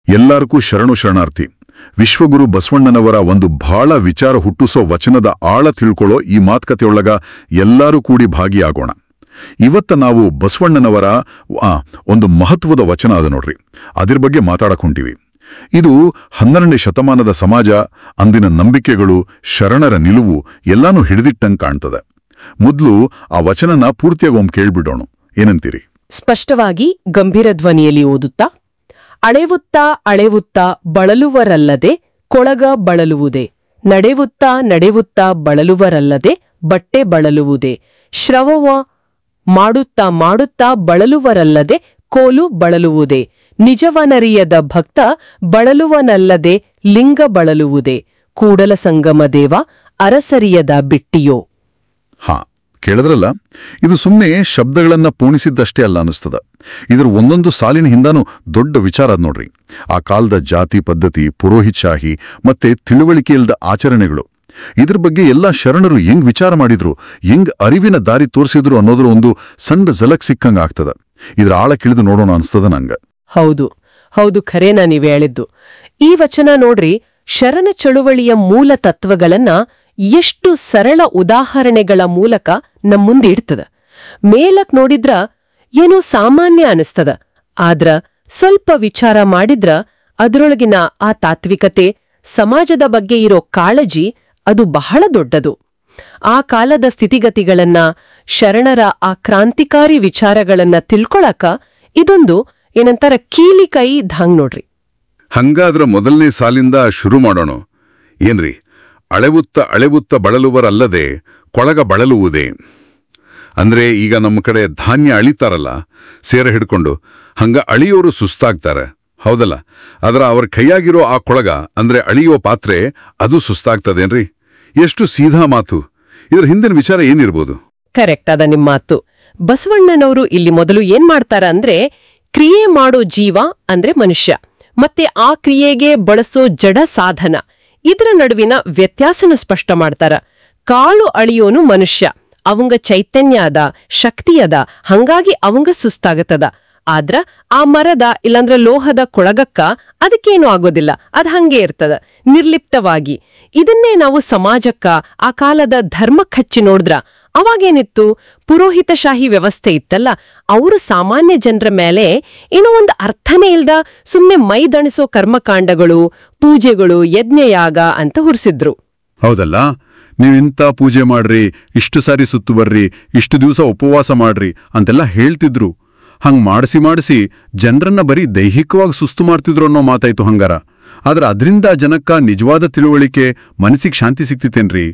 ಎಲ್ಲರಿಗೂ ಶರಣು ಶರಣಾರ್ಥಿ. ವಿಶ್ವಗುರು ಬಸವಣ್ಣನವರ ಒಂದು ಬಹಳ ವಿಚಾರ ಹುಟ್ಟಿಸೋ ವಚನದ ಆಳ ತಿಳ್ಕೊಳ್ಳೋ ಈ ಮಾತುಕತೆಯೊಳಗ ಎಲ್ಲರೂ ಕೂಡಿ ಭಾಗಿಯಾಗೋಣ. ಇವತ್ತ ನಾವು ಬಸವಣ್ಣನವರ ಒಂದು ಮಹತ್ವದ ವಚನ ಅದ ನೋಡ್ರಿ, ಅದ್ರ ಬಗ್ಗೆ ಮಾತಾಡಕೊಂತೀವಿ. ಇದು 12ನೇ ಶತಮಾನದ ಸಮಾಜ, ಅಂದಿನ ನಂಬಿಕೆಗಳು, ಶರಣರ ನಿಲುವು ಎಲ್ಲಾನು ಹಿಡಿದಿಟ್ಟಂಗೆ ಕಾಣ್ತದೆ. ಮೊದಲು ಆ ವಚನನ ಪೂರ್ತಿಯಾಗಿ ಕೇಳ್ಬಿಡೋಣ, ಏನಂತೀರಿ? ಸ್ಪಷ್ಟವಾಗಿ ಗಂಭೀರ ಧ್ವನಿಯಲ್ಲಿ ಓದುತ್ತಾ, ಅಳೆವುತ್ತಾ ಅಳೆವುತ್ತಾ ಬಳಲುವರಲ್ಲದೆ ಕೊಳಗ ಬಳಲುವುದೇ, ನಡೆವುತ್ತಾ ನಡೆವುತ್ತಾ ಬಳಲುವರಲ್ಲದೆ ಬಟ್ಟೆ ಬಳಲುವುದೇ, ಶ್ರವವ ಮಾಡುತ್ತಾ ಮಾಡುತ್ತಾ ಬಳಲುವರಲ್ಲದೆ ಕೋಲು ಬಳಲುವುದೇ, ನಿಜವನರಿಯದ ಭಕ್ತ ಬಳಲುವನಲ್ಲದೆ ಲಿಂಗ ಬಳಲುವುದೇ, ಕೂಡಲ ಸಂಗಮ ದೇವ ಅರಸರಿಯದ ಬಿಟ್ಟಿಯೋ. ಹಾ, ಕೇಳಿದ್ರಲ್ಲ, ಇದು ಸುಮ್ಮನೆ ಶಬ್ದಗಳನ್ನ ಪೂಣಿಸಿದ್ದಷ್ಟೇ ಅಲ್ಲ ಅನಿಸ್ತದ. ಇದ್ರ ಒಂದೊಂದು ಸಾಲಿನ ಹಿಂದಾನು ದೊಡ್ಡ ವಿಚಾರ ಅದ್ ನೋಡ್ರಿ. ಆ ಕಾಲದ ಜಾತಿ ಪದ್ಧತಿ, ಪುರೋಹಿತಶಾಹಿ ಮತ್ತೆ ತಿಳುವಳಿಕೆ ಇಲ್ಲದ ಆಚರಣೆಗಳು, ಇದ್ರ ಬಗ್ಗೆ ಎಲ್ಲ ಶರಣರು ಹೆಂಗ್ ವಿಚಾರ ಮಾಡಿದ್ರು, ಹೆಂಗ್ ಅರಿವಿನ ದಾರಿ ತೋರಿಸಿದ್ರು ಅನ್ನೋದ್ರ ಒಂದು ಸಣ್ಣ ಝಲಕ್ ಸಿಕ್ಕಂಗ ಆಗ್ತದ. ಇದ್ರ ಆಳ ಕಿಳಿದು ನೋಡೋಣ ಅನ್ಸ್ತದ ನಂಗ. ಹೌದು ಹೌದು, ಖರೇನಾ ನೀವ್ ಹೇಳಿದ್ದು. ಈ ವಚನ ನೋಡ್ರಿ, ಶರಣ ಚಳುವಳಿಯ ಮೂಲ ತತ್ವಗಳನ್ನ ಎಷ್ಟು ಸರಳ ಉದಾಹರಣೆಗಳ ಮೂಲಕ ನಮ್ಮುಂದೆ ಇಡ್ತದ. ಮೇಲಕ್ ನೋಡಿದ್ರ ಏನೋ ಸಾಮಾನ್ಯ ಅನಿಸ್ತದ, ಆದ್ರ ಸ್ವಲ್ಪ ವಿಚಾರ ಮಾಡಿದ್ರ ಅದರೊಳಗಿನ ಆ ತಾತ್ವಿಕತೆ, ಸಮಾಜದ ಬಗ್ಗೆ ಇರೋ ಕಾಳಜಿ ಅದು ಬಹಳ ದೊಡ್ಡದು. ಆ ಕಾಲದ ಸ್ಥಿತಿಗತಿಗಳನ್ನ, ಶರಣರ ಆ ಕ್ರಾಂತಿಕಾರಿ ವಿಚಾರಗಳನ್ನ ತಿಳ್ಕೊಳಕ ಇದೊಂದು ಏನಂತಾರ ಕೀಲಿಕೈ ಧಾಂಗ್ ನೋಡ್ರಿ. ಹಂಗಾದ್ರ ಮೊದಲನೇ ಸಾಲಿಂದ ಶುರು ಮಾಡೋಣ. ಏನ್ರಿ? ಅಳೆವುತ್ತ ಅಳೆವುತ್ತ ಬಳಲುವರಲ್ಲದೆ ಕೊಳಗ ಬಳಲುವುದೇ. ಅಂದ್ರೆ ಈಗ ನಮ್ಮ ಕಡೆ ಧಾನ್ಯ ಅಳಿತಾರಲ್ಲ, ಸೇರ ಹಿಡ್ಕೊಂಡು, ಹಂಗ ಅಳಿಯೋರು ಸುಸ್ತಾಗ್ತಾರೆ, ಹೌದಲ್ಲ? ಆದ್ರ ಅವ್ರ ಕೈಯಾಗಿರೋ ಆ ಕೊಳಗ ಅಂದ್ರೆ ಅಳಿಯುವ ಪಾತ್ರೆ, ಅದು ಸುಸ್ತಾಗ್ತದೇನ್ರಿ? ಎಷ್ಟು ಸೀದಾ ಮಾತು. ಇದ್ರ ಹಿಂದಿನ ವಿಚಾರ ಏನಿರ್ಬೋದು? ಕರೆಕ್ಟ್ ಅದ ನಿಮ್ಮ ಮಾತು. ಬಸವಣ್ಣನವರು ಇಲ್ಲಿ ಮೊದಲು ಏನ್ ಮಾಡ್ತಾರ ಅಂದ್ರೆ, ಕ್ರಿಯೆ ಮಾಡೋ ಜೀವ ಅಂದ್ರೆ ಮನುಷ್ಯ, ಮತ್ತೆ ಆ ಕ್ರಿಯೆಗೆ ಬಳಸೋ ಜಡ ಸಾಧನ, ಇದರ ನಡುವಿನ ವ್ಯತ್ಯಾಸನ ಸ್ಪಷ್ಟ ಮಾಡ್ತಾರ. ಕಾಳು ಅಳಿಯೋನು ಮನುಷ್ಯ, ಅವಂಗ ಚೈತನ್ಯ ಅದ, ಶಕ್ತಿ ಅದ, ಹಂಗಾಗಿ ಅವಂಗ ಸುಸ್ತಾಗತ್ತದ. ಆದ್ರ ಆ ಮರದ ಇಲ್ಲಾಂದ್ರ ಲೋಹದ ಕೊಳಗಕ್ಕ ಅದಕ್ಕೇನು ಆಗೋದಿಲ್ಲ, ಅದ್ ಹಂಗೆ ಇರ್ತದ ನಿರ್ಲಿಪ್ತವಾಗಿ. ಇದನ್ನೇ ನಾವು ಸಮಾಜಕ್ಕ, ಆ ಕಾಲದ ಧರ್ಮಕ್ಕೆ ಹಚ್ಚಿ ನೋಡಿದ್ರ ಅವಾಗೇನಿತ್ತು, ಪುರೋಹಿತಶಾಹಿ ವ್ಯವಸ್ಥೆ ಇತ್ತಲ್ಲ, ಅವರು ಸಾಮಾನ್ಯ ಜನರ ಮೇಲೆ ಏನೋ ಒಂದು ಅರ್ಥನೇ ಇಲ್ದ ಸುಮ್ಮನೆ ಮೈದಣಿಸೋ ಕರ್ಮಕಾಂಡಗಳು, ಪೂಜೆಗಳು, ಯಜ್ಞಯಾಗ ಅಂತ ಹುರಿಸಿದ್ರು. ಹೌದಲ್ಲ? ನೀವಿಂತ ಪೂಜೆ ಮಾಡ್ರಿ, ಇಷ್ಟು ಸಾರಿ ಸುತ್ತು ಬರ್ರಿ, ಇಷ್ಟು ದಿವಸ ಉಪವಾಸ ಮಾಡ್ರಿ ಅಂತೆಲ್ಲ ಹೇಳ್ತಿದ್ರು. ಹಂಗ್ ಮಾಡಿಸಿ ಜನರನ್ನ ಬರೀ ದೈಹಿಕವಾಗಿ ಸುಸ್ತು ಮಾಡ್ತಿದ್ರು ಅನ್ನೋ ಮಾತಾಯ್ತು ಹಂಗಾರ. ಆದ್ರೆ ಅದರಿಂದ ಜನಕ್ಕ ನಿಜವಾದ ತಿಳುವಳಿಕೆ, ಮನಸ್ಸಿಗೆ ಶಾಂತಿ ಸಿಕ್ತಿತ್ತೇನ್ರಿ?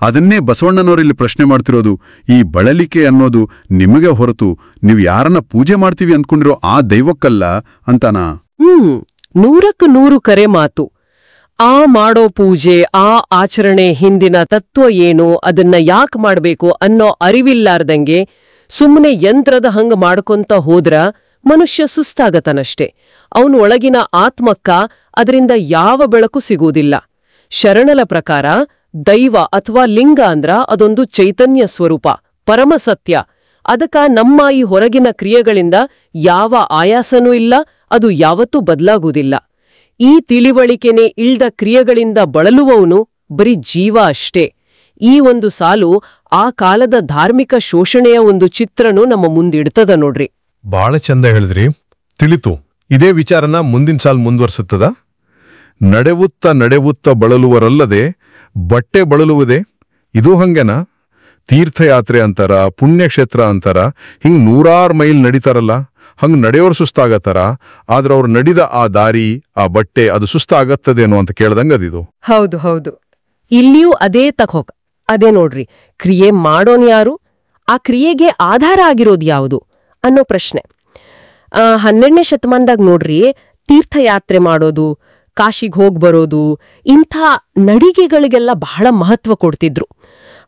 ಅದನ್ನೇ ಬಸವಣ್ಣನವರಿಲ್ಲಿ ಪ್ರಶ್ನೆ ಮಾಡ್ತಿರೋದು. ಈ ಬಳಲಿಕೆ ಅನ್ನೋದು ನಿಮಗೆ ಹೊರತು ನೀವು ಯಾರನ್ನ ಪೂಜೆ ಮಾಡ್ತೀವಿ ಅಂದ್ಕೊಂಡಿರೋ ಆ ದೈವಕ್ಕಲ್ಲ ಅಂತಾನ. 100ಕ್ಕೆ 100 ಕರೆ ಮಾತು. ಆ ಮಾಡೋ ಪೂಜೆ, ಆ ಆಚರಣೆ ಹಿಂದಿನ ತತ್ವ ಏನು, ಅದನ್ನ ಯಾಕೆ ಮಾಡ್ಬೇಕು ಅನ್ನೋ ಅರಿವಿಲ್ಲಾರ್ದಂಗೆ ಸುಮ್ಮನೆ ಯಂತ್ರದ ಹಂಗ ಮಾಡ್ಕೊಂತ ಹೋದ್ರ ಮನುಷ್ಯ ಸುಸ್ತಾಗತನಷ್ಟೆ. ಅವನು ಒಳಗಿನ ಆತ್ಮಕ್ಕ ಅದರಿಂದ ಯಾವ ಬೆಳಕು ಸಿಗುವುದಿಲ್ಲ. ಶರಣಲ ಪ್ರಕಾರ ದೈವ ಅಥವಾ ಲಿಂಗ ಅಂದ್ರ ಅದೊಂದು ಚೈತನ್ಯ ಸ್ವರೂಪ, ಪರಮಸತ್ಯ. ಅದಕ್ಕ ನಮ್ಮ ಈ ಹೊರಗಿನ ಕ್ರಿಯೆಗಳಿಂದ ಯಾವ ಆಯಾಸನೂ ಇಲ್ಲ, ಅದು ಯಾವತ್ತೂ ಬದಲಾಗುವುದಿಲ್ಲ. ಈ ತಿಳಿವಳಿಕೆನೆ ಇಳ್ದ ಕ್ರಿಯೆಗಳಿಂದ ಬಳಲುವವನು ಬರೀ ಜೀವ ಅಷ್ಟೇ. ಈ ಒಂದು ಸಾಲು ಆ ಕಾಲದ ಧಾರ್ಮಿಕ ಶೋಷಣೆಯ ಒಂದು ಚಿತ್ರನೂ ನಮ್ಮ ಮುಂದಿಡ್ತದ ನೋಡ್ರಿ. ಬಾಳ ಚಂದ ಹೇಳಿದ್ರಿ, ತಿಳಿತು. ಇದೇ ವಿಚಾರನ ಮುಂದಿನ ಸಾಲ್ ಮುಂದುವರ್ಸುತ್ತದ. ನಡೆವುತ್ತ ನಡೆವುತ್ತ ಬಳಲುವರಲ್ಲದೆ ಬಟ್ಟೆ ಬಳಲುವುದೇ. ಇದು ಹಂಗೆನಾ? ತೀರ್ಥಯಾತ್ರೆ ಅಂತಾರ, ಪುಣ್ಯಕ್ಷೇತ್ರ ಅಂತಾರ, ಹಿಂಗ್ 100 ಮೈಲ್ ನಡೀತಾರಲ್ಲ, ಹಂಗ್ ನಡೆಯೋರು ಸುಸ್ತಾಗತ್ತಾರ. ಆದ್ರ ಅವ್ರು ನಡಿದ ಆ ದಾರಿ, ಆ ಬಟ್ಟೆ, ಅದು ಸುಸ್ತಾಗತ್ತದೇನೋ ಅಂತ ಕೇಳ್ದಂಗದಿದು. ಹೌದು ಹೌದು, ಇಲ್ಲಿಯೂ ಅದೇ ತಕೋಕ. ಅದೇ ನೋಡ್ರಿ, ಕ್ರಿಯೆ ಮಾಡೋನ್ ಯಾರು, ಆ ಕ್ರಿಯೆಗೆ ಆಧಾರ ಆಗಿರೋದು ಯಾವುದು ಅನ್ನೋ ಪ್ರಶ್ನೆ. 12ನೇ ಶತಮಾನದಾಗ ನೋಡ್ರಿ, ತೀರ್ಥಯಾತ್ರೆ ಮಾಡೋದು, ಕಾಶಿಗೆ ಹೋಗ್ಬರೋದು, ಇಂಥ ನಡಿಗೆಗಳಿಗೆಲ್ಲ ಬಹಳ ಮಹತ್ವ ಕೊಡ್ತಿದ್ರು.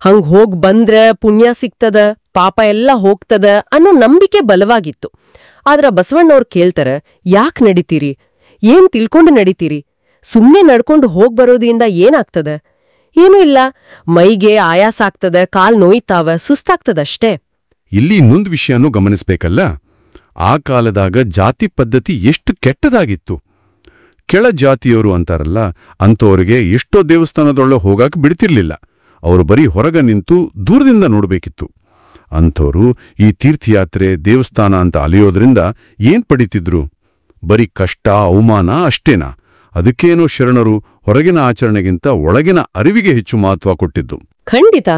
ಹಂಗ್ ಹೋಗ್ ಬಂದ್ರೆ ಪುಣ್ಯ ಸಿಗ್ತದ, ಪಾಪ ಎಲ್ಲ ಹೋಗ್ತದ ಅನ್ನೋ ನಂಬಿಕೆ ಬಲವಾಗಿತ್ತು. ಆದ್ರ ಬಸವಣ್ಣವ್ರು ಕೇಳ್ತಾರ, ಯಾಕೆ ನಡಿತೀರಿ? ಏನ್ ತಿಳ್ಕೊಂಡು ನಡಿತೀರಿ? ಸುಮ್ಮನೆ ನಡ್ಕೊಂಡು ಹೋಗ್ಬರೋದ್ರಿಂದ ಏನಾಗ್ತದ? ಏನೂ ಇಲ್ಲ, ಮೈಗೆ ಆಯಾಸ ಆಗ್ತದ, ಕಾಲ್ ನೋಯ್ತಾವ, ಸುಸ್ತಾಗ್ತದಷ್ಟೇ. ಇಲ್ಲಿ ಇನ್ನೊಂದು ವಿಷಯನೂ ಗಮನಿಸ್ಬೇಕಲ್ಲ. ಆ ಕಾಲದಾಗ ಜಾತಿ ಪದ್ಧತಿ ಎಷ್ಟು ಕೆಟ್ಟದಾಗಿತ್ತು. ಕೆಳ ಜಾತಿಯವರು ಅಂತಾರಲ್ಲ, ಅಂಥವ್ರಿಗೆ ಎಷ್ಟೋ ದೇವಸ್ಥಾನದೊಳ್ಳೆ ಹೋಗಕ್ಕೆ ಬಿಡ್ತಿರ್ಲಿಲ್ಲ. ಅವರು ಬರೀ ಹೊರಗೆ ನಿಂತು ದೂರದಿಂದ ನೋಡಬೇಕಿತ್ತು. ಅಂಥವ್ರು ಈ ತೀರ್ಥಯಾತ್ರೆ ದೇವಸ್ಥಾನ ಅಂತ ಅಲಿಯೋದ್ರಿಂದ ಏನ್ ಪಡಿತಿದ್ರು? ಬರೀ ಕಷ್ಟ ಅವಮಾನ ಅಷ್ಟೇನಾ? ಅದಕ್ಕೇನೋ ಶರಣರು ಹೊರಗಿನ ಆಚರಣೆಗಿಂತ ಒಳಗಿನ ಅರಿವಿಗೆ ಹೆಚ್ಚು ಮಹತ್ವ ಕೊಟ್ಟಿದ್ದು. ಖಂಡಿತ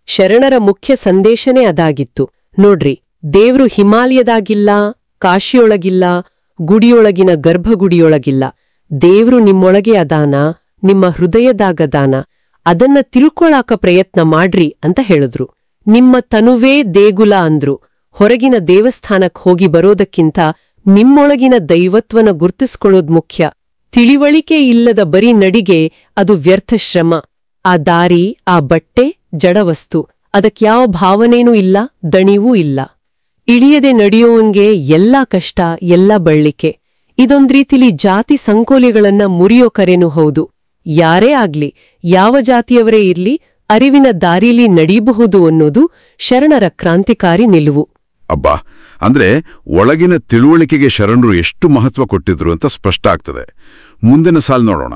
ಶರಣರ ಮುಖ್ಯ ಸಂದೇಶನೇ ಅದಾಗಿತ್ತು. ನೋಡ್ರಿ, ದೇವ್ರು ಹಿಮಾಲಯದಾಗಿಲ್ಲ, ಕಾಶಿಯೊಳಗಿಲ್ಲ, ಗುಡಿಯೊಳಗಿನ ಗರ್ಭಗುಡಿಯೊಳಗಿಲ್ಲ. ದೇವ್ರು ನಿಮ್ಮೊಳಗೆ ಅದಾನ, ನಿಮ್ಮ ಹೃದಯದಾಗದಾನ. ಅದನ್ನ ತಿಳ್ಕೊಳಾಕ ಪ್ರಯತ್ನ ಮಾಡ್ರಿ ಅಂತ ಹೇಳಿದ್ರು. ನಿಮ್ಮ ತನುವೇ ದೇಗುಲ ಅಂದ್ರು. ಹೊರಗಿನ ದೇವಸ್ಥಾನಕ್ ಹೋಗಿ ಬರೋದಕ್ಕಿಂತ ನಿಮ್ಮೊಳಗಿನ ದೈವತ್ವನ ಗುರ್ತಿಸ್ಕೊಳ್ಳೋದ್ ಮುಖ್ಯ. ತಿಳಿವಳಿಕೆ ಇಲ್ಲದ ಬರೀ ನಡಿಗೆ ಅದು ವ್ಯರ್ಥ ಶ್ರಮ. ಆ ದಾರಿ, ಆ ಬಟ್ಟೆ ಜಡವಸ್ತು. ಅದಕ್ಯಾವ ಭಾವನೇನೂ ಇಲ್ಲ, ದಣಿವೂ ಇಲ್ಲ. ಇಳಿಯದೆ ನಡೆಯೋವಂಗೆ ಎಲ್ಲಾ ಕಷ್ಟ, ಎಲ್ಲ ಬಳ್ಳಿಕೆ. ಇದೊಂದ್ರೀತಿಲಿ ಜಾತಿ ಸಂಕೋಲೆಗಳನ್ನ ಮುರಿಯೋ ಕರೆನೂ ಹೌದು. ಯಾರೇ ಆಗ್ಲಿ, ಯಾವ ಜಾತಿಯವರೇ ಇರ್ಲಿ, ಅರಿವಿನ ದಾರಿಲಿ ನಡೀಬಹುದು ಅನ್ನೋದು ಶರಣರ ಕ್ರಾಂತಿಕಾರಿ ನಿಲುವು. ಅಬ್ಬಾ, ಅಂದ್ರೆ ಒಳಗಿನ ತಿಳುವಳಿಕೆಗೆ ಶರಣರು ಎಷ್ಟು ಮಹತ್ವ ಕೊಟ್ಟಿದ್ರು ಅಂತ ಸ್ಪಷ್ಟ ಆಗ್ತದೆ. ಮುಂದಿನ ಸಾಲ್ ನೋಡೋಣ.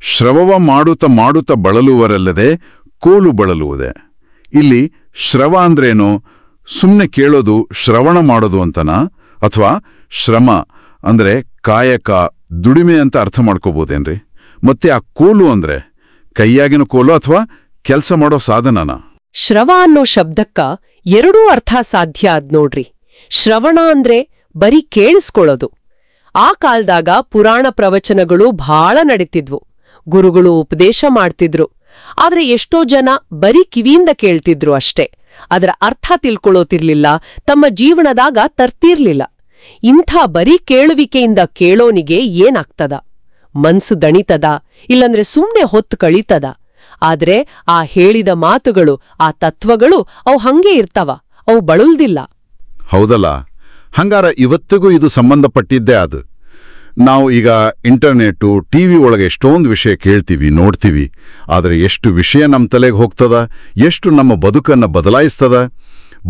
ಶ್ರವವ ಮಾಡುತ್ತ ಬಳಲುವರಲ್ಲದೆ ಕೋಲು ಬಳಲುವುದೇ. ಇಲ್ಲಿ ಶ್ರವ ಅಂದ್ರೇನು? ಸುಮ್ನೆ ಕೇಳೋದು, ಶ್ರವಣ ಮಾಡೋದು ಅಂತನಾ? ಅಥವಾ ಶ್ರಮ ಅಂದ್ರೆ ಕಾಯಕ, ದುಡಿಮೆ ಅಂತ ಅರ್ಥ ಮಾಡ್ಕೋಬೋದೇನ್ರಿ? ಮತ್ತೆ ಆ ಕೋಲು ಅಂದ್ರೆ ಕೈಯಾಗಿನ ಕೋಲು ಅಥವಾ ಕೆಲ್ಸ ಮಾಡೋ ಸಾಧನನ? ಶ್ರವ ಅನ್ನೋ ಶಬ್ದಕ್ಕ ಎರಡೂ ಅರ್ಥ ಸಾಧ್ಯ ಆದ್ ನೋಡ್ರಿ. ಶ್ರವಣ ಅಂದ್ರೆ ಬರೀ ಕೇಳಿಸ್ಕೊಳ್ಳೋದು. ಆ ಕಾಲ್ದಾಗ ಪುರಾಣ ಪ್ರವಚನಗಳು ಭಾಳ ನಡೀತಿದ್ವು. ಗುರುಗಳು ಉಪದೇಶ ಮಾಡ್ತಿದ್ರು. ಆದ್ರೆ ಎಷ್ಟೋ ಜನ ಬರೀ ಕಿವಿಯಿಂದ ಕೇಳ್ತಿದ್ರು ಅಷ್ಟೇ. ಅದರ ಅರ್ಥ ತಿಳ್ಕೊಳ್ಳೋತಿರ್ಲಿಲ್ಲ, ತಮ್ಮ ಜೀವನದಾಗ ತರ್ತಿರ್ಲಿಲ್ಲ. ಇಂಥ ಬರೀ ಕೇಳುವಿಕೆಯಿಂದ ಕೇಳೋನಿಗೆ ಏನಾಗ್ತದ? ಮನ್ಸು ದಣಿತದ, ಇಲ್ಲಂದ್ರೆ ಸುಮ್ನೆ ಹೊತ್ತು ಕಳೀತದ. ಆದ್ರೆ ಆ ಹೇಳಿದ ಮಾತುಗಳು, ಆ ತತ್ವಗಳು ಅವು ಹಂಗೆ ಇರ್ತಾವ, ಅವು ಬಳುಲ್ದಿಲ್ಲ. ಹೌದಲ್ಲ? ಹಂಗಾರ ಇವತ್ತಿಗೂ ಇದು ಸಂಬಂಧಪಟ್ಟಿದ್ದೇ ಅದು. ನಾವು ಈಗ ಇಂಟರ್ನೆಟ್ಟು, ಟಿವಿ ಒಳಗೆ ಎಷ್ಟೊಂದು ವಿಷಯ ಕೇಳ್ತೀವಿ, ನೋಡ್ತೀವಿ. ಆದರೆ ಎಷ್ಟು ವಿಷಯ ನಮ್ಮ ತಲೆಗೆ ಹೋಗ್ತದ, ಎಷ್ಟು ನಮ್ಮ ಬದುಕನ್ನು ಬದಲಾಯಿಸ್ತದ?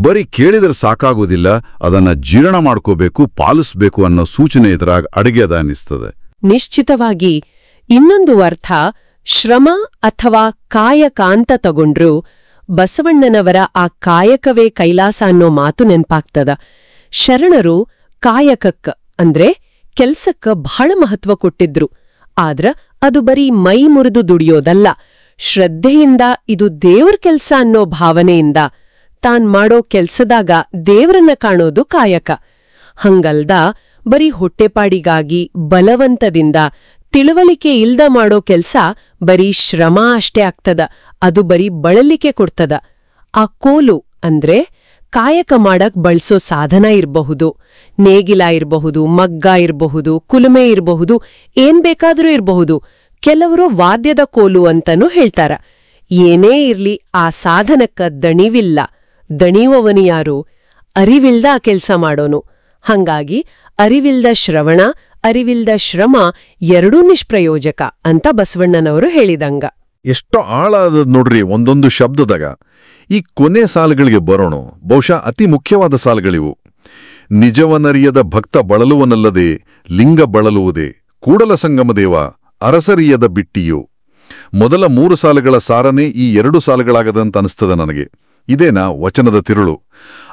ಬರೀ ಕೇಳಿದ್ರೆ ಸಾಕಾಗೋದಿಲ್ಲ, ಅದನ್ನ ಜೀರ್ಣ ಮಾಡ್ಕೋಬೇಕು, ಪಾಲಿಸ್ಬೇಕು ಅನ್ನೋ ಸೂಚನೆ ಇದ್ರಾಗ ಅಡಗ್ಯದ ಅನ್ನಿಸ್ತದೆ. ನಿಶ್ಚಿತವಾಗಿ. ಇನ್ನೊಂದು ಅರ್ಥ ಶ್ರಮ ಅಥವಾ ಕಾಯಕ ಅಂತ ತಗೊಂಡ್ರು ಬಸವಣ್ಣನವರ ಆ ಕಾಯಕವೇ ಕೈಲಾಸ ಅನ್ನೋ ಮಾತು ನೆನ್ಪಾಗ್ತದ. ಶರಣರು ಕಾಯಕಕ್ಕ ಅಂದ್ರೆ ಕೆಲ್ಸಕ್ಕ ಬಹಳ ಮಹತ್ವ ಕೊಟ್ಟಿದ್ರು. ಆದ್ರ ಅದು ಬರೀ ಮೈ ಮುರಿದು ದುಡಿಯೋದಲ್ಲ. ಶ್ರದ್ಧೆಯಿಂದ ಇದು ದೇವ್ರ ಕೆಲ್ಸ ಅನ್ನೋ ಭಾವನೆಯಿಂದ ತಾನ್ ಮಾಡೋ ಕೆಲ್ಸದಾಗ ದೇವ್ರನ್ನ ಕಾಣೋದು ಕಾಯಕ. ಹಂಗಲ್ದ ಬರೀ ಹೊಟ್ಟೆಪಾಡಿಗಾಗಿ ಬಲವಂತದಿಂದ ತಿಳುವಳಿಕೆ ಇಲ್ದ ಮಾಡೋ ಕೆಲ್ಸ ಬರೀ ಶ್ರಮ ಅಷ್ಟೇ ಆಗ್ತದ. ಅದು ಬರೀ ಬಳಲಿಕೆ ಕೊಡ್ತದ. ಆ ಕೋಲು ಅಂದ್ರೆ ಕಾಯಕ ಮಾಡಕ್ ಬಳಸೋ ಸಾಧನ ಇರಬಹುದು. ನೇಗಿಲ ಇರಬಹುದು, ಮಗ್ಗ ಇರಬಹುದು, ಕುಲುಮೆ ಇರಬಹುದು, ಏನ್ ಬೇಕಾದ್ರೂ ಇರಬಹುದು. ಕೆಲವರು ವಾದ್ಯದ ಕೋಲು ಅಂತನೂ ಹೇಳ್ತಾರ. ಏನೇ ಇರ್ಲಿ, ಆ ಸಾಧನಕ್ಕ ದಣಿವಿಲ್ಲ. ದಣಿಯುವವನು ಯಾರು? ಅರಿವಿಲ್ದ ಆ ಕೆಲ್ಸ ಮಾಡೋನು. ಹಂಗಾಗಿ ಅರಿವಿಲ್ದ ಶ್ರವಣ, ಅರಿವಿಲ್ದ ಶ್ರಮ ಎರಡೂ ನಿಷ್ಪ್ರಯೋಜಕ ಅಂತ ಬಸವಣ್ಣನವರು ಹೇಳಿದಂಗ. ಎಷ್ಟೋ ಆಳ ಅದ ನೋಡ್ರಿ ಒಂದೊಂದು ಶಬ್ದದಾಗ. ಈ ಕೊನೆ ಸಾಲುಗಳಿಗೆ ಬರೋಣ. ಬಹುಶಃ ಅತಿ ಮುಖ್ಯವಾದ ಸಾಲುಗಳಿವು. ನಿಜವನರಿಯದ ಭಕ್ತ ಬಳಲುವನಲ್ಲದೆ ಲಿಂಗ ಬಳಲುವುದೇ, ಕೂಡಲ ಸಂಗಮದೇವ ಅರಸರಿಯದ ಬಿಟ್ಟಿಯೋ. ಮೊದಲ 3 ಸಾಲುಗಳ ಸಾರನೇ ಈ 2 ಸಾಲುಗಳಾಗದಂತ ಅನಿಸ್ತದ ನನಗೆ. ಇದೇನಾ ವಚನದ ತಿರುಳು?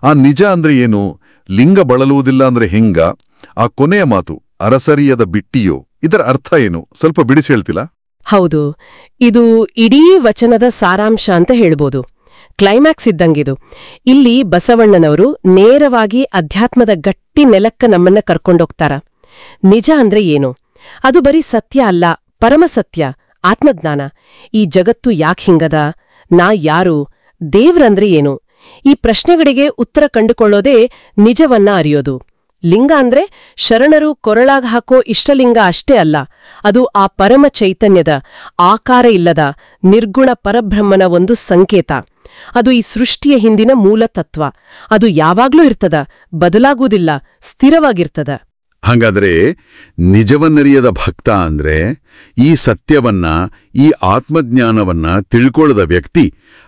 ಆ ನಿಜ ಅಂದ್ರೆ ಏನು? ಲಿಂಗ ಬಳಲುವುದಿಲ್ಲ ಅಂದ್ರೆ ಹೆಂಗ? ಆ ಕೊನೆಯ ಮಾತು ಅರಸರಿಯದ ಬಿಟ್ಟಿಯೋ, ಇದರ ಅರ್ಥ ಏನು? ಸ್ವಲ್ಪ ಬಿಡಿಸಿ ಹೇಳ್ತಿಲ್ಲ? ಹೌದು, ಇದು ಇಡೀ ವಚನದ ಸಾರಾಂಶ ಅಂತ ಹೇಳ್ಬೋದು. ಕ್ಲೈಮ್ಯಾಕ್ಸ್ ಇದ್ದಂಗಿದು. ಇಲ್ಲಿ ಬಸವಣ್ಣನವರು ನೇರವಾಗಿ ಅಧ್ಯಾತ್ಮದ ಗಟ್ಟಿ ನೆಲಕ್ಕ ನಮ್ಮನ್ನ ಕರ್ಕೊಂಡೋಗ್ತಾರ. ನಿಜ ಅಂದ್ರೆ ಏನು? ಅದು ಬರೀ ಸತ್ಯ ಅಲ್ಲ, ಪರಮಸತ್ಯ, ಆತ್ಮಜ್ಞಾನ. ಈ ಜಗತ್ತು ಯಾಕ್ ಹಿಂಗದ? ನಾ ಯಾರು? ದೇವ್ರಂದ್ರೆ ಏನು? ಈ ಪ್ರಶ್ನೆಗಳಿಗೆ ಉತ್ತರ ಕಂಡುಕೊಳ್ಳೋದೇ ನಿಜವನ್ನ ಅರಿಯೋದು. ಲಿಂಗ ಅಂದ್ರೆ ಶರಣರು ಕೊರಳಾಗ ಹಾಕೋ ಇಷ್ಟಲಿಂಗ ಅಷ್ಟೇ ಅಲ್ಲ. ಅದು ಆ ಪರಮ ಚೈತನ್ಯದ, ಆಕಾರ ಇಲ್ಲದ ನಿರ್ಗುಣ ಪರಬ್ರಹ್ಮನ ಒಂದು ಸಂಕೇತ. ಅದು ಈ ಸೃಷ್ಟಿಯ ಹಿಂದಿನ ಮೂಲತತ್ವ. ಅದು ಯಾವಾಗ್ಲೂ ಇರ್ತದ, ಬದಲಾಗುವುದಿಲ್ಲ, ಸ್ಥಿರವಾಗಿರ್ತದ. ಹಾಗಾದ್ರೆ ನಿಜವನ್ನರಿಯದ ಭಕ್ತ ಅಂದ್ರೆ ಈ ಸತ್ಯವನ್ನ, ಈ ಆತ್ಮಜ್ಞಾನವನ್ನ ತಿಳ್ಕೊಳ್ಳದ ವ್ಯಕ್ತಿ.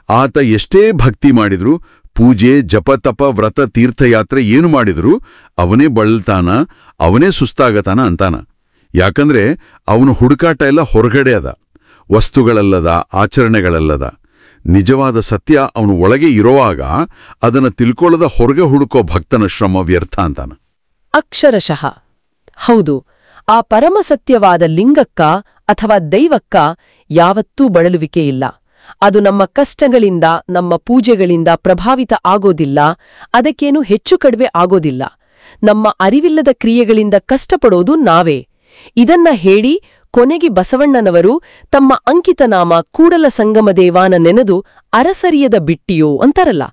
ಆತ ಎಷ್ಟೇ ಭಕ್ತಿ ಮಾಡಿದ್ರು, ಪೂಜೆ, ಜಪತಪ, ವ್ರತ, ತೀರ್ಥಯಾತ್ರೆ ಏನು ಮಾಡಿದ್ರು ಅವನೇ ಬಳಲ್ತಾನ, ಅವನೇ ಸುಸ್ತಾಗತಾನ ಅಂತಾನ. ಯಾಕಂದ್ರೆ ಅವನು ಹುಡುಕಾಟ ಎಲ್ಲ ಹೊರಗಡೆ ಅದ, ವಸ್ತುಗಳಲ್ಲದ, ಆಚರಣೆಗಳಲ್ಲದ. ನಿಜವಾದ ಸತ್ಯ ಅವನು ಒಳಗೆ ಇರೋವಾಗ ಅದನ್ನು ತಿಳ್ಕೊಳ್ಳದ ಹೊರಗೆ ಹುಡುಕೋ ಭಕ್ತನ ಶ್ರಮ ವ್ಯರ್ಥ ಅಂತಾನ. ಅಕ್ಷರಶಃ ಹೌದು. ಆ ಪರಮಸತ್ಯವಾದ ಲಿಂಗಕ್ಕ ಅಥವಾ ದೈವಕ್ಕ ಯಾವತ್ತೂ ಬಳಲುವಿಕೆ ಇಲ್ಲ. ಅದು ನಮ್ಮ ಕಷ್ಟಗಳಿಂದ, ನಮ್ಮ ಪೂಜೆಗಳಿಂದ ಪ್ರಭಾವಿತ ಆಗೋದಿಲ್ಲ. ಅದಕ್ಕೇನು ಹೆಚ್ಚು ಕಡಿಮೆ ಆಗೋದಿಲ್ಲ. ನಮ್ಮ ಅರಿವಿಲ್ಲದ ಕ್ರಿಯೆಗಳಿಂದ ಕಷ್ಟಪಡೋದು ನಾವೇ. ಇದನ್ನ ಹೇಳಿ ಕೊನೆಗೆ ಬಸವಣ್ಣನವರು ತಮ್ಮ ಅಂಕಿತನಾಮ ಕೂಡಲ ಸಂಗಮದೇವಾನ ನೆನೆದು ಅರಸರಿಯದ ಬಿಟ್ಟಿಯೋ ಅಂತಾರಲ್ಲ,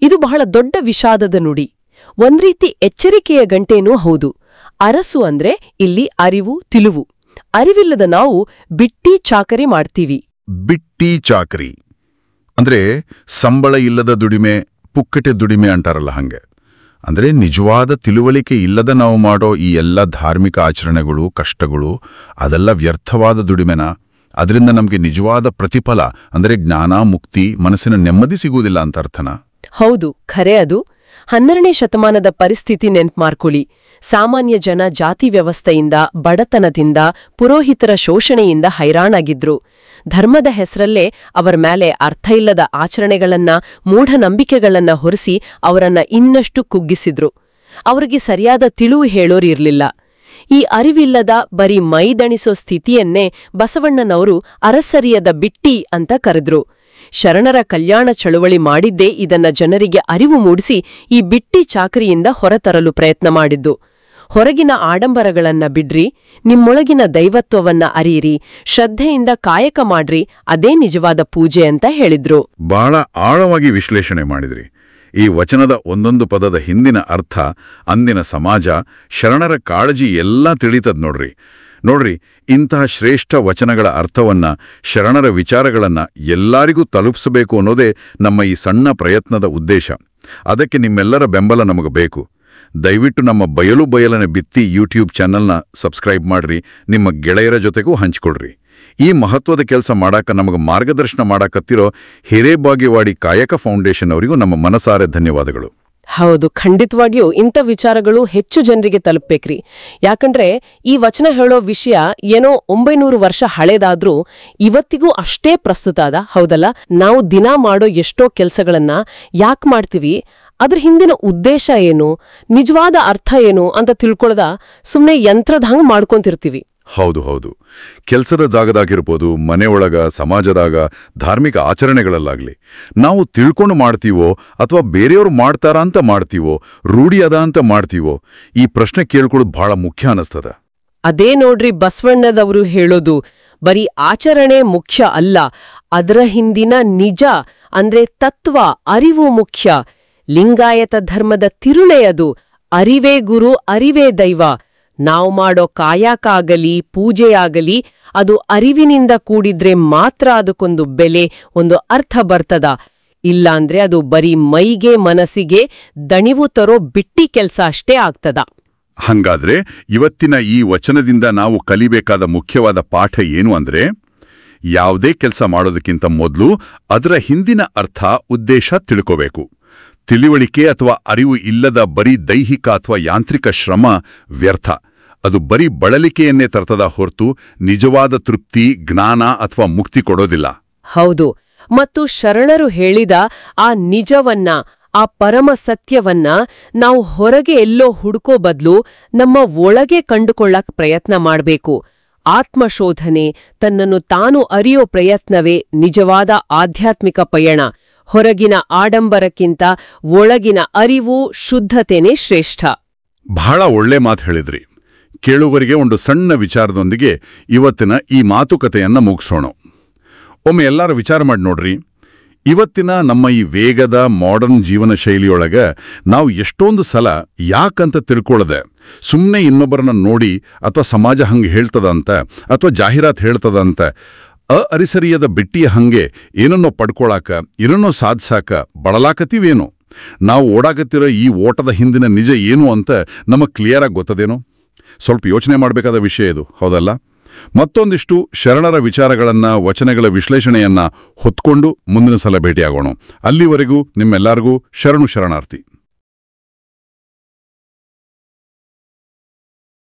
ಇದು ಬಹಳ ದೊಡ್ಡ ವಿಷಾದದ ನುಡಿ. ಒಂದ್ರೀತಿ ಎಚ್ಚರಿಕೆಯ ಗಂಟೇನೂ ಹೌದು. ಅರಸು ಅಂದ್ರೆ ಇಲ್ಲಿ ಅರಿವು, ತಿಳಿವು. ಅರಿವಿಲ್ಲದ ನಾವು ಬಿಟ್ಟಿ ಚಾಕರಿ ಮಾಡ್ತೀವಿ. ಬಿಟ್ಟಿ ಚಾಕರಿ ಅಂದ್ರೆ ಸಂಬಳ ಇಲ್ಲದ ದುಡಿಮೆ, ಪುಕ್ಕಟೆ ದುಡಿಮೆ ಅಂತಾರಲ್ಲ ಹಂಗೆ. ಅಂದ್ರೆ ನಿಜವಾದ ತಿಳುವಳಿಕೆ ಇಲ್ಲದ ನಾವು ಮಾಡೋ ಈ ಎಲ್ಲ ಧಾರ್ಮಿಕ ಆಚರಣೆಗಳು, ಕಷ್ಟಗಳು ಅದೆಲ್ಲ ವ್ಯರ್ಥವಾದ ದುಡಿಮೆನ. ಅದರಿಂದ ನಮಗೆ ನಿಜವಾದ ಪ್ರತಿಫಲ ಅಂದ್ರೆ ಜ್ಞಾನ, ಮುಕ್ತಿ, ಮನಸ್ಸಿನ ನೆಮ್ಮದಿ ಸಿಗುವುದಿಲ್ಲ ಅಂತ ಅರ್ಥನ? ಹೌದು, ಖರೆ ಅದು. 12ನೇ ಶತಮಾನದ ಪರಿಸ್ಥಿತಿ ನೆನ್ಪು ಮಾಡ್ಕೊಳ್ಳಿ. ಸಾಮಾನ್ಯ ಜನ ಜಾತಿ ವ್ಯವಸ್ಥೆಯಿಂದ, ಬಡತನದಿಂದ, ಪುರೋಹಿತರ ಶೋಷಣೆಯಿಂದ ಹೈರಾಣಾಗಿದ್ರು. ಧರ್ಮದ ಹೆಸರಲ್ಲೇ ಅವರ ಮೇಲೆ ಅರ್ಥ ಇಲ್ಲದ ಆಚರಣೆಗಳನ್ನ, ಮೂಢನಂಬಿಕೆಗಳನ್ನ ಹೊರಿಸಿ ಅವರನ್ನ ಇನ್ನಷ್ಟು ಕುಗ್ಗಿಸಿದ್ರು. ಅವರಿಗೆ ಸರಿಯಾದ ತಿಳಿವು ಹೇಳೋರಿರ್ಲಿಲ್ಲ. ಈ ಅರಿವಿಲ್ಲದ ಬರೀ ಮೈದಣಿಸೋ ಸ್ಥಿತಿಯನ್ನೇ ಬಸವಣ್ಣನವರು ಅರಸರಿಯದ ಬಿಟ್ಟಿ ಅಂತ ಕರೆದ್ರು. ಶರಣರ ಕಲ್ಯಾಣ ಚಳುವಳಿ ಮಾಡಿದ್ದೇ ಇದನ್ನ ಜನರಿಗೆ ಅರಿವು ಮೂಡಿಸಿ ಈ ಬಿಟ್ಟಿ ಚಾಕರಿಯಿಂದ ಹೊರತರಲು ಪ್ರಯತ್ನ ಮಾಡಿದ್ದು. ಹೊರಗಿನ ಆಡಂಬರಗಳನ್ನ ಬಿಡ್ರಿ, ನಿಮ್ಮೊಳಗಿನ ದೈವತ್ವವನ್ನ ಅರಿಯಿರಿ, ಶ್ರದ್ಧೆಯಿಂದ ಕಾಯಕ ಮಾಡ್ರಿ, ಅದೇ ನಿಜವಾದ ಪೂಜೆ ಅಂತ ಹೇಳಿದ್ರು. ಬಹಳ ಆಳವಾಗಿ ವಿಶ್ಲೇಷಣೆ ಮಾಡಿದ್ರಿ. ಈ ವಚನದ ಒಂದೊಂದು ಪದದ ಹಿಂದಿನ ಅರ್ಥ, ಅಂದಿನ ಸಮಾಜ, ಶರಣರ ಕಾಳಜಿ ಎಲ್ಲ ತಿಳಿತದ್ ನೋಡ್ರಿ. ಇಂತಹ ಶ್ರೇಷ್ಠ ವಚನಗಳ ಅರ್ಥವನ್ನ, ಶರಣರ ವಿಚಾರಗಳನ್ನ ಎಲ್ಲರಿಗೂ ತಲುಪಿಸಬೇಕು ಅನ್ನೋದೇ ನಮ್ಮ ಈ ಸಣ್ಣ ಪ್ರಯತ್ನದ ಉದ್ದೇಶ. ಅದಕ್ಕೆ ನಿಮ್ಮೆಲ್ಲರ ಬೆಂಬಲ ನಮಗೆ ಬೇಕು. ದಯವಿಟ್ಟು ನಮ್ಮ ಬಯಲುನೆ ಬಿತ್ತಿ ಯೂಟ್ಯೂಬ್ ಚಾನಲ್ನ ಸಬ್ಸ್ಕ್ರೈಬ್ ಮಾಡ್ರಿ, ನಿಮ್ಮ ಗೆಳೆಯರ ಜೊತೆಗೂ ಹಂಚಿಕೊಡ್ರಿ. ಈ ಮಹತ್ವದ ಕೆಲಸ ಮಾಡಾಕ ನಮಗೆ ಮಾರ್ಗದರ್ಶನ ಮಾಡಾಕತ್ತಿರೋ ಹಿರೇಬಾಗೇವಾಡಿ ಕಾಯಕ ಫೌಂಡೇಶನ್ ಅವರಿಗೂ ನಮ್ಮ ಮನಸಾರೆ ಧನ್ಯವಾದಗಳು. ಹೌದು, ಖಂಡಿತವಾಗಿಯೂ ಇಂಥ ವಿಚಾರಗಳು ಹೆಚ್ಚು ಜನರಿಗೆ ತಲುಪಬೇಕ್ರಿ. ಯಾಕಂದ್ರೆ ಈ ವಚನ ಹೇಳೋ ವಿಷಯ ಏನೋ 900 ವರ್ಷ ಹಳೇದಾದ್ರೂ ಇವತ್ತಿಗೂ ಅಷ್ಟೇ ಪ್ರಸ್ತುತ ಅದ, ಹೌದಲ್ಲ? ನಾವು ದಿನ ಮಾಡೋ ಎಷ್ಟೋ ಕೆಲಸಗಳನ್ನ ಯಾಕೆ ಮಾಡ್ತೀವಿ, ಅದ್ರ ಹಿಂದಿನ ಉದ್ದೇಶ ಏನು, ನಿಜವಾದ ಅರ್ಥ ಏನು ಅಂತ ತಿಳ್ಕೊಳ್ದ ಸುಮ್ನೆ ಯಂತ್ರದ ಹಂಗ್ ಮಾಡ್ಕೊಂತಿರ್ತೀವಿ. ಹೌದು. ಕೆಲಸದ ಜಾಗದಾಗಿರ್ಬೋದು, ಮನೆಯೊಳಗ, ಸಮಾಜದಾಗ, ಧಾರ್ಮಿಕ ಆಚರಣೆಗಳಲ್ಲಾಗ್ಲಿ ನಾವು ತಿಳ್ಕೊಂಡು ಮಾಡ್ತೀವೋ ಅಥವಾ ಬೇರೆಯವರು ಮಾಡ್ತಾರ ಅಂತ ಮಾಡ್ತೀವೋ, ರೂಢಿ ಅದ ಅಂತ ಮಾಡ್ತೀವೋ, ಈ ಪ್ರಶ್ನೆ ಕೇಳ್ಕೊಳ್ಳೋದು ಬಹಳ ಮುಖ್ಯ ಅನಿಸ್ತದ. ಅದೇ ನೋಡ್ರಿ ಬಸವಣ್ಣದವರು ಹೇಳೋದು, ಬರೀ ಆಚರಣೆ ಮುಖ್ಯ ಅಲ್ಲ, ಅದರ ಹಿಂದಿನ ನಿಜ ಅಂದ್ರೆ ತತ್ವ, ಅರಿವು ಮುಖ್ಯ. ಲಿಂಗಾಯತ ಧರ್ಮದ ತಿರುಳೆಯದು, ಅರಿವೇ ಗುರು, ಅರಿವೇ ದೈವ. ನಾವು ಮಾಡೋ ಕಾಯಕಾಗಲಿ, ಪೂಜೆಯಾಗಲಿ ಅದು ಅರಿವಿನಿಂದ ಕೂಡಿದ್ರೆ ಮಾತ್ರ ಅದಕ್ಕೊಂದು ಬೆಲೆ, ಒಂದು ಅರ್ಥ ಬರ್ತದ. ಇಲ್ಲಾಂದ್ರೆ ಅದು ಬರೀ ಮೈಗೆ, ಮನಸ್ಸಿಗೆ ದಣಿವು ತರೋ ಬಿಟ್ಟಿ ಕೆಲ್ಸ ಅಷ್ಟೇ ಆಗ್ತದ. ಹಂಗಾದ್ರೆ ಇವತ್ತಿನ ಈ ವಚನದಿಂದ ನಾವು ಕಲಿಬೇಕಾದ ಮುಖ್ಯವಾದ ಪಾಠ ಏನು ಅಂದ್ರೆ, ಯಾವುದೇ ಕೆಲಸ ಮಾಡೋದಕ್ಕಿಂತ ಮೊದಲು ಅದರ ಹಿಂದಿನ ಅರ್ಥ, ಉದ್ದೇಶ ತಿಳ್ಕೋಬೇಕು. ತಿಳಿವಳಿಕೆ ಅಥವಾ ಅರಿವು ಇಲ್ಲದ ಬರೀ ದೈಹಿಕ ಅಥವಾ ಯಾಂತ್ರಿಕ ಶ್ರಮ ವ್ಯರ್ಥ. ಅದು ಬರೀ ಬಳಲಿಕೆಯನ್ನೇ ತರ್ತದ ಹೊರತು ನಿಜವಾದ ತೃಪ್ತಿ, ಜ್ಞಾನ ಅಥವಾ ಮುಕ್ತಿ ಕೊಡೋದಿಲ್ಲ. ಹೌದು. ಮತ್ತು ಶರಣರು ಹೇಳಿದ ಆ ನಿಜವನ್ನ, ಆ ಪರಮ ಸತ್ಯವನ್ನ ನಾವು ಹೊರಗೆ ಎಲ್ಲೋ ಹುಡುಕೋ ಬದಲು ನಮ್ಮ ಒಳಗೆ ಕಂಡುಕೊಳ್ಳಕ್ ಪ್ರಯತ್ನ ಮಾಡಬೇಕು. ಆತ್ಮಶೋಧನೆ, ತನ್ನನ್ನು ತಾನು ಅರಿಯೋ ಪ್ರಯತ್ನವೇ ನಿಜವಾದ ಆಧ್ಯಾತ್ಮಿಕ ಪಯಣ. ಹೊರಗಿನ ಆಡಂಬರಕ್ಕಿಂತ ಒಳಗಿನ ಅರಿವು, ಶುದ್ಧತೆನೇ ಶ್ರೇಷ್ಠ. ಬಹಳ ಒಳ್ಳೆ ಮಾತು ಹೇಳಿದ್ರಿ. ಕೇಳುವರಿಗೆ ಒಂದು ಸಣ್ಣ ವಿಚಾರದೊಂದಿಗೆ ಇವತ್ತಿನ ಈ ಮಾತುಕತೆಯನ್ನ ಮುಗಿಸೋಣ. ಒಮ್ಮೆ ಎಲ್ಲರೂ ವಿಚಾರ ಮಾಡಿ ನೋಡ್ರಿ, ಇವತ್ತಿನ ನಮ್ಮ ಈ ವೇಗದ ಮಾಡರ್ನ್ ಜೀವನ ಶೈಲಿಯೊಳಗ ನಾವು ಎಷ್ಟೊಂದು ಸಲ ಯಾಕಂತ ತಿಳ್ಕೊಳ್ಳದೆ ಸುಮ್ಮನೆ ಇನ್ನೊಬ್ಬರನ್ನ ನೋಡಿ ಅಥವಾ ಸಮಾಜ ಹಂಗೆ ಹೇಳ್ತದಂತ ಅಥವಾ ಜಾಹೀರಾತು ಹೇಳ್ತದಂತ ಅರಿಸರಿಯದ ಬಿಟ್ಟಿಯ ಹಂಗೆ ಏನನ್ನೋ ಪಡ್ಕೊಳಾಕ, ಏನನ್ನೋ ಸಾಧಿಸಾಕ ಬಳಲಾಕತ್ತೀವೇನೋ. ನಾವು ಓಡಾಕತ್ತಿರೋ ಈ ಓಟದ ಹಿಂದಿನ ನಿಜ ಏನು ಅಂತ ನಮಗೆ ಕ್ಲಿಯರಾಗಿ ಗೊತ್ತದೇನೋ? ಸ್ವಲ್ಪ ಯೋಚನೆ ಮಾಡಬೇಕಾದ ವಿಷಯ ಇದು, ಹೌದಲ್ಲ? ಮತ್ತೊಂದಿಷ್ಟು ಶರಣರ ವಿಚಾರಗಳನ್ನ, ವಚನಗಳ ವಿಶ್ಲೇಷಣೆಯನ್ನ ಹೊತ್ಕೊಂಡು ಮುಂದಿನ ಸಲ ಭೇಟಿಯಾಗೋಣ. ಅಲ್ಲಿವರೆಗೂ ನಿಮ್ಮೆಲ್ಲರಿಗೂ ಶರಣಾರ್ಥಿ.